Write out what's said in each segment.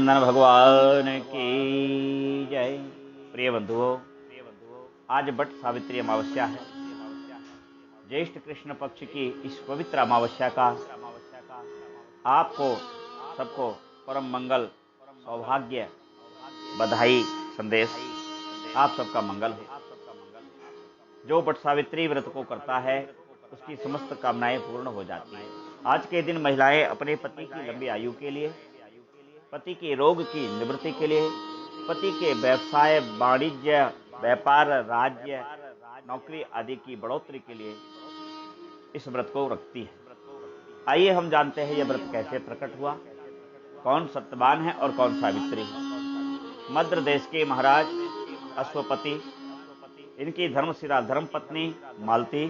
नंदन भगवान की जय। प्रिय बंधुओं, आज बट सावित्री अमावस्या है। ज्येष्ठ कृष्ण पक्ष की इस पवित्र अमावस्या का आपको सबको परम मंगल, सौभाग्य, बधाई संदेश। आप सबका मंगल हो। जो बट सावित्री व्रत को करता है उसकी समस्त कामनाएं पूर्ण हो जाती है। आज के दिन महिलाएं अपने पति की लंबी आयु के लिए, पति के रोग की निवृत्ति के लिए, पति के व्यवसाय, वाणिज्य, व्यापार, राज्य, नौकरी आदि की बढ़ोतरी के लिए इस व्रत को रखती है। आइए हम जानते हैं यह व्रत कैसे प्रकट हुआ, कौन सत्यवान है और कौन सावित्री है। मद्र देश के महाराज अश्वपति, इनकी धर्मशिरा धर्मपत्नी मालती,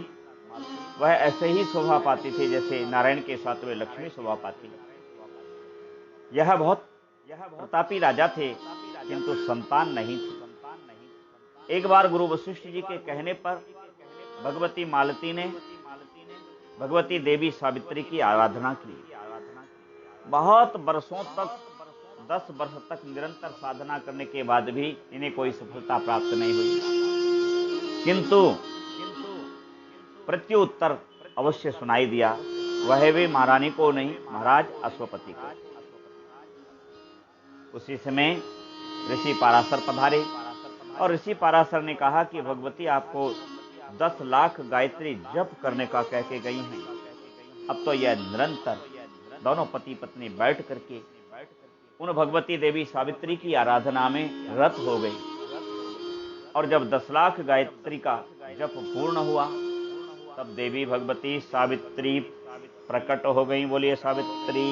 वह ऐसे ही शोभा पाती थी जैसे नारायण के सातवें लक्ष्मी शोभा पाती। यह बहुत प्रतापी राजा थे, किंतु संतान नहीं थी। एक बार गुरु वशिष्ठ जी के कहने पर भगवती मालती ने भगवती देवी सावित्री की आराधना की। बहुत वर्षों तक, 10 वर्ष तक निरंतर साधना करने के बाद भी इन्हें कोई सफलता प्राप्त नहीं हुई, किंतु प्रत्युत्तर अवश्य सुनाई दिया, वह भी महारानी को नहीं, महाराज अश्वपति को। उसी समय ऋषि पाराशर पधारे और ऋषि पाराशर ने कहा कि भगवती आपको 10 लाख गायत्री जप करने का कह के गई हैं। अब तो यह निरंतर दोनों पति पत्नी बैठ करके उन भगवती देवी सावित्री की आराधना में रत हो गई। और जब 10 लाख गायत्री का जप पूर्ण हुआ तब देवी भगवती सावित्री प्रकट हो गई। बोलिए सावित्री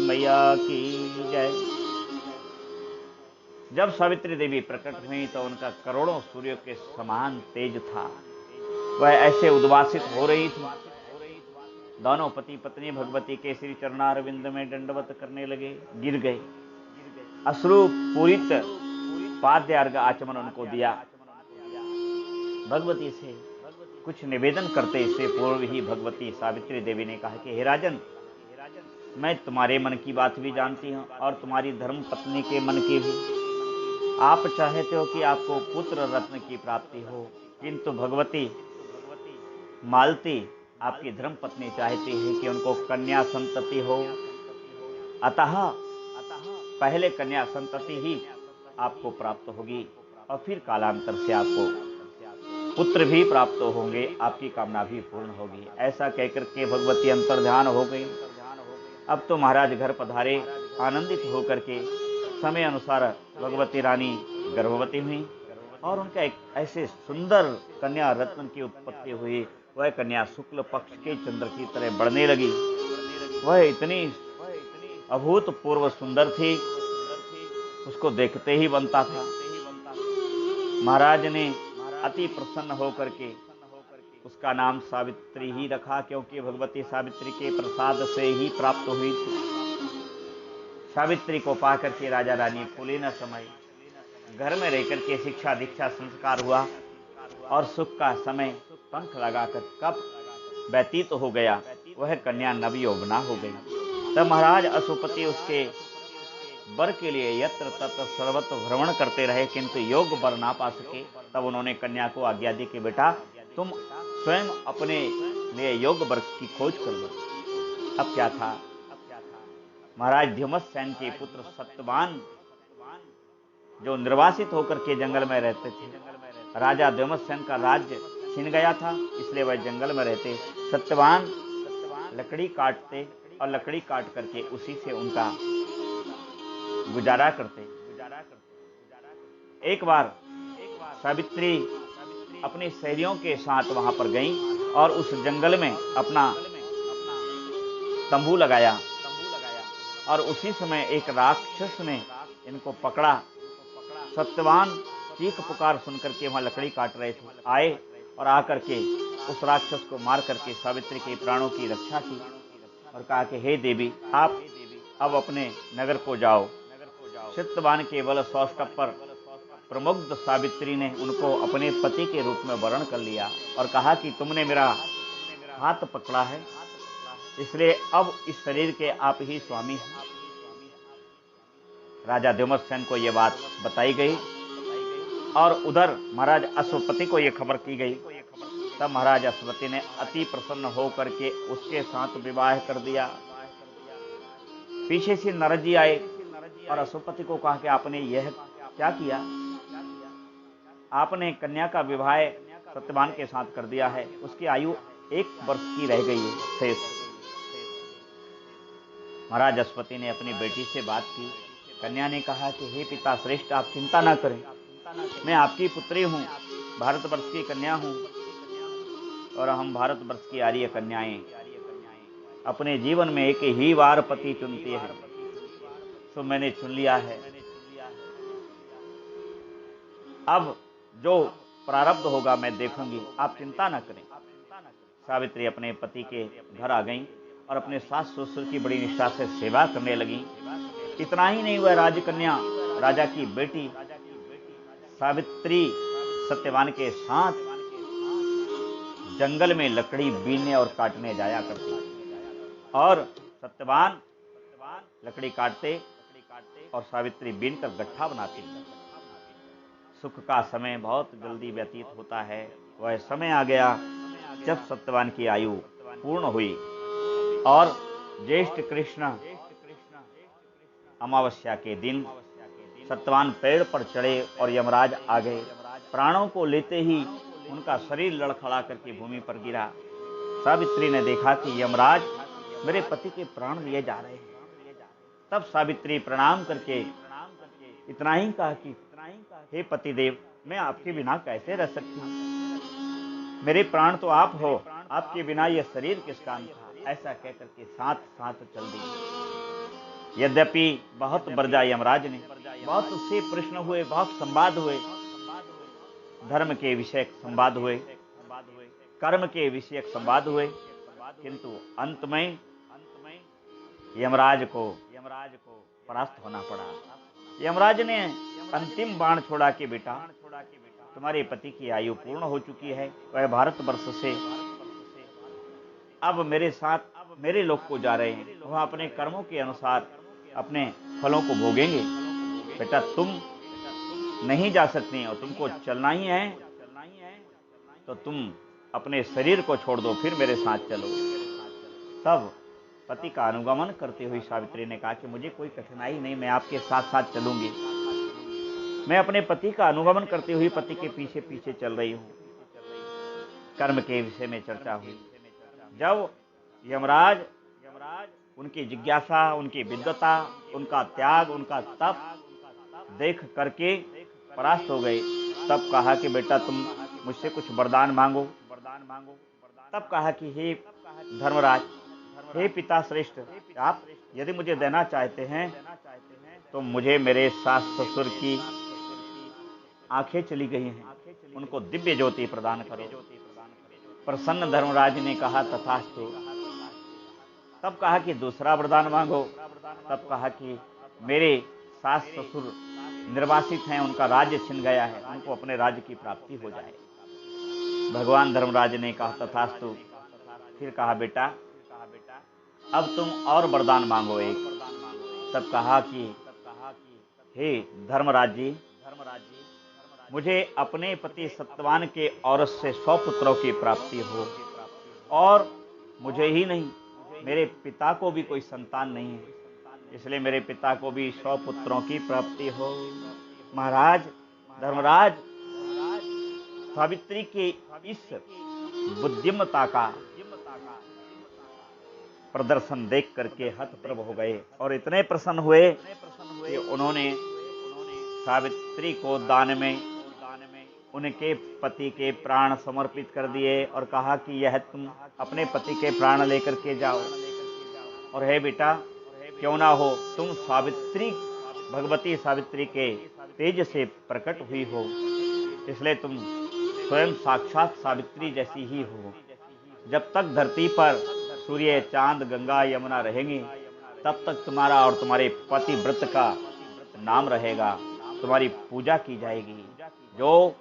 मैया की जय। जब सावित्री देवी प्रकट हुई तो उनका करोड़ों सूर्यों के समान तेज था। वह ऐसे उद्वासित हो रही थी। दोनों पति पत्नी भगवती के श्री चरणारविंद में दंडवत करने लगे, गिर गए। अश्रु पूरित पाद्य अर्घ आचमन उनको दिया। भगवती से कुछ निवेदन करते इससे पूर्व ही भगवती सावित्री देवी ने कहा कि हे राजन, मैं तुम्हारे मन की बात भी जानती हूँ और तुम्हारी धर्म पत्नी के मन की भी। आप चाहते हो कि आपको पुत्र रत्न की प्राप्ति हो, किंतु भगवती मालती आपकी धर्म पत्नी चाहती है कि उनको कन्या संतति हो। अतः पहले कन्या संतति ही आपको प्राप्त होगी और फिर कालांतर से आपको पुत्र भी प्राप्त होंगे, आपकी कामना भी पूर्ण होगी। ऐसा कहकर के भगवती अंतर्ध्यान हो गई। अब तो महाराज घर पधारे। आनंदित होकर के समय अनुसार भगवती रानी गर्भवती हुई और उनका एक ऐसे सुंदर कन्या रत्न की उत्पत्ति हुई। वह कन्या शुक्ल पक्ष के चंद्र की तरह बढ़ने लगी। वह इतनी अभूतपूर्व सुंदर थी, उसको देखते ही बनता था। महाराज ने अति प्रसन्न होकर के उसका नाम सावित्री ही रखा, क्योंकि भगवती सावित्री के प्रसाद से ही प्राप्त हुई थी। सावित्री को पाकर के राजा रानी फूले न समय घर में रहकर के शिक्षा दीक्षा संस्कार हुआ और सुख का समय पंख लगाकर कब व्यतीत हो गया, वह कन्या नवयौवना हो गई। तब महाराज अश्वपति उसके वर के लिए यत्र तत्र सर्वत्र भ्रमण करते रहे, किंतु योग वर ना पा सके। तब उन्होंने कन्या को आज्ञा दी कि बेटा तुम स्वयं अपने लिए योग वर की खोज कर लो। अब क्या था, महाराज ध्युमसेन के पुत्र सत्यवान जो निर्वासित होकर के जंगल में रहते थे, राजा ध्युमसेन का राज्य छिन गया था, इसलिए वह जंगल में रहते। सत्यवान लकड़ी काटते और लकड़ी काट करके उसी से उनका गुजारा करते। एक बार सावित्री अपनी सहेलियों के साथ वहां पर गई और उस जंगल में अपना तंबू लगाया और उसी समय एक राक्षस ने इनको पकड़ा। सत्यवान चीख पुकार सुनकर के वहां लकड़ी काट रहे थे, आए और आकर के उस राक्षस को मार करके सावित्री के प्राणों की रक्षा की और कहा कि हे देवी, आप अब अपने नगर को जाओ। सत्यवान के बल सौष्ठव पर प्रमुग्ध सावित्री ने उनको अपने पति के रूप में वर्ण कर लिया और कहा कि तुमने मेरा हाथ पकड़ा है, इसलिए अब इस शरीर के आप ही स्वामी हैं। राजा द्युमत्सेन को यह बात बताई गई और उधर महाराज अश्वपति को यह खबर की गई। तब महाराज अश्वपति ने अति प्रसन्न होकर के उसके साथ विवाह कर दिया। पीछे से नारद जी आए और अश्वपति को कहा कि आपने यह क्या किया, आपने कन्या का विवाह सत्यवान के साथ कर दिया है, उसकी आयु 1 वर्ष की रह गई है शेष। महाराज अश्वपति ने अपनी बेटी से बात की। कन्या ने कहा कि हे पिता श्रेष्ठ, आप चिंता ना करें, मैं आपकी पुत्री हूँ, भारतवर्ष की कन्या हूँ और हम भारतवर्ष की आर्य कन्याएं अपने जीवन में एक ही बार पति चुनती है, तो मैंने चुन लिया है। अब जो प्रारब्ध होगा मैं देखूंगी, आप चिंता न करें। सावित्री अपने पति के घर आ गईं और अपने सास ससुर की बड़ी निष्ठा से सेवा करने लगी। इतना ही नहीं, वह राजकन्या राजा की बेटी सावित्री सत्यवान के साथ जंगल में लकड़ी बीनने और काटने जाया करती और सत्यवान लकड़ी काटते और सावित्री बीनकर गट्ठा बनाती। सुख का समय बहुत जल्दी व्यतीत होता है। वह समय आ गया जब सत्यवान की आयु पूर्ण हुई और ज्येष्ठ कृष्ण अमावस्या के दिन सत्यवान पेड़ पर चढ़े और यमराज आ गए। प्राणों को लेते ही उनका शरीर लड़खड़ा करके भूमि पर गिरा। सावित्री ने देखा कि यमराज मेरे पति के प्राण लिए जा रहे हैं। तब सावित्री प्रणाम करके इतना ही कहा कि हे पतिदेव, मैं आपके बिना कैसे रह सकती हूँ, मेरे प्राण तो आप हो, आपके बिना यह शरीर किस काम था। ऐसा कहकर के साथ साथ चल दी। यद्यपि बहुत बरजा यमराज ने, बहुत उससे प्रश्न हुए, बहुत संवाद हुए, धर्म के विषयक संवाद हुए, कर्म के विषयक संवाद हुए, किंतु अंत में यमराज को परास्त होना पड़ा। यमराज ने अंतिम बाण छोड़ा कि बेटा, तुम्हारे पति की आयु पूर्ण हो चुकी है, वह भारतवर्ष से अब मेरे साथ मेरे लोक को जा रहे हैं, वह अपने कर्मों के अनुसार अपने फलों को भोगेंगे। बेटा तुम नहीं जा सकती और तुमको चलना ही है तो तुम अपने शरीर को छोड़ दो, फिर मेरे साथ चलो। तब पति का अनुगमन करते हुए सावित्री ने कहा कि मुझे कोई कठिनाई नहीं, मैं आपके साथ साथ चलूंगी। मैं अपने पति का अनुगमन करते हुए पति के पीछे पीछे चल रही हूँ। कर्म के विषय में चर्चा हुई। जब यमराज उनकी जिज्ञासा, उनकी विद्वता, उनका त्याग, उनका तप देख करके परास्त हो गए, तब कहा कि बेटा तुम मुझसे कुछ वरदान मांगो। तब कहा कि हे धर्मराज, हे पिता श्रेष्ठ, आप यदि मुझे देना चाहते हैं तो मुझे मेरे सास ससुर की आंखें चली गई हैं, उनको दिव्य ज्योति प्रदान करो। प्रसन्न धर्मराज ने कहा तथास्तु। तब कहा कि दूसरा वरदान मांगो। तब कहा कि मेरे सास ससुर निर्वासित हैं, उनका राज्य छिन गया है, उनको अपने राज्य की प्राप्ति हो जाए। भगवान धर्मराज ने कहा तथास्तु। फिर कहा बेटा अब तुम और वरदान मांगो एक। तब कहा कि हे धर्मराज जी, मुझे अपने पति सत्यवान के औरत से 100 पुत्रों की प्राप्ति हो, और मुझे ही नहीं मेरे पिता को भी कोई संतान नहीं है, इसलिए मेरे पिता को भी 100 पुत्रों की प्राप्ति हो। महाराज धर्मराज सावित्री के इस बुद्धिमता का प्रदर्शन देख करके हतप्रभ हो गए और इतने प्रसन्न हुए कि उन्होंने सावित्री को दान में उनके पति के प्राण समर्पित कर दिए और कहा कि यह तुम अपने पति के प्राण लेकर के जाओ, और हे बेटा क्यों ना हो तुम सावित्री, भगवती सावित्री के तेज से प्रकट हुई हो, इसलिए तुम स्वयं साक्षात सावित्री जैसी ही हो। जब तक धरती पर सूर्य, चांद, गंगा, यमुना रहेंगी, तब तक तुम्हारा और तुम्हारे पति व्रत का नाम रहेगा, तुम्हारी पूजा की जाएगी। जो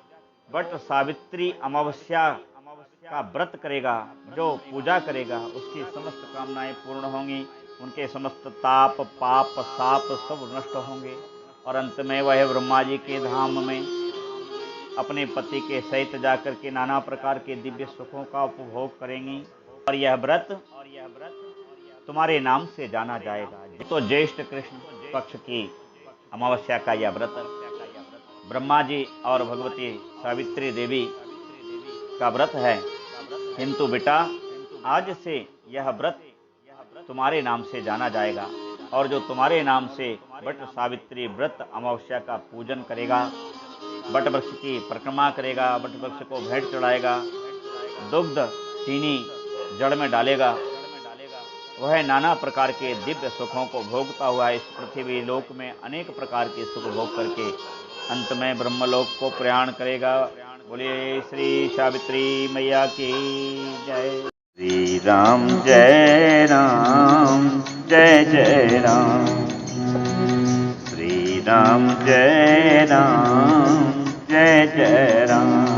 वट सावित्री अमावस्या का व्रत करेगा, जो पूजा करेगा, उसकी समस्त कामनाएं पूर्ण होंगी, उनके समस्त ताप, पाप, साप सब नष्ट होंगे। और अंत में वह ब्रह्मा जी के धाम में अपने पति के सहित जाकर के नाना प्रकार के दिव्य सुखों का उपभोग करेंगी। और यह व्रत तुम्हारे नाम से जाना जाएगा। तो ज्येष्ठ कृष्ण पक्ष की अमावस्या का यह व्रत ब्रह्मा जी और भगवती सावित्री देवी का व्रत है। किंतु बेटा, आज से यह व्रत तुम्हारे नाम से जाना जाएगा, और जो तुम्हारे नाम से बट सावित्री व्रत अमावस्या का पूजन करेगा, बट वृक्ष की परिक्रमा करेगा, बट वृक्ष को भेंट चढ़ाएगा, दुग्ध चीनी जड़ में डालेगा, वह नाना प्रकार के दिव्य सुखों को भोगता हुआ इस पृथ्वी लोक में अनेक प्रकार के सुख भोग करके अंत में ब्रह्मलोक को प्रयाण करेगा। बोलिए श्री सावित्री मैया की जय। श्री राम जय राम जय जय राम। श्री राम जय राम जय जय राम।